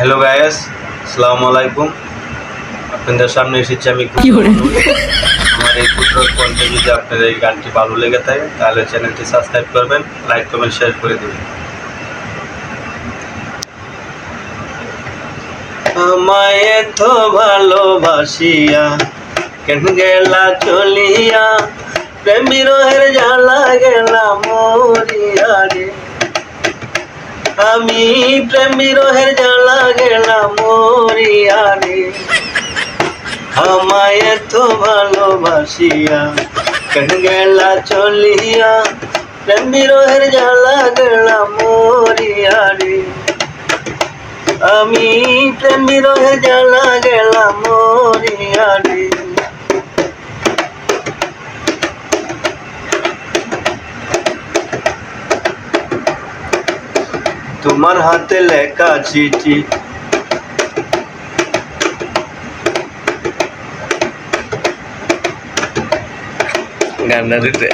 Hello guys, আসসালামু আলাইকুম। আপনাদের সামনে এসেছি আমি আমার এই ক্ষুদ্র কণ্ঠে। যদি আপনাদের এই গানটি ভালো লেগে থাকে তাহলে চ্যানেলটি সাবস্ক্রাইব করবেন, লাইক কমেন্ট শেয়ার করে দেবেন। আমায় এত ভালোবাসিয়া কেন গেলা চলিয়া, প্রেম বিরহের জ্বালা গেলা মরিয়া রে। আমি প্রেম বিরহের জ্বালা গেলাম মরিয়া রে। আমায় এত ভালোবাসিয়া কেন গেলা চলিয়া, প্রেম বিরহের জ্বালা গেলাম মরিয়া রে। আমি প্রেম বিরহের জ্বালা গেলাম মরিয়া রে। তোমার হাতে লেখা চিঠি গান্ডা দিতে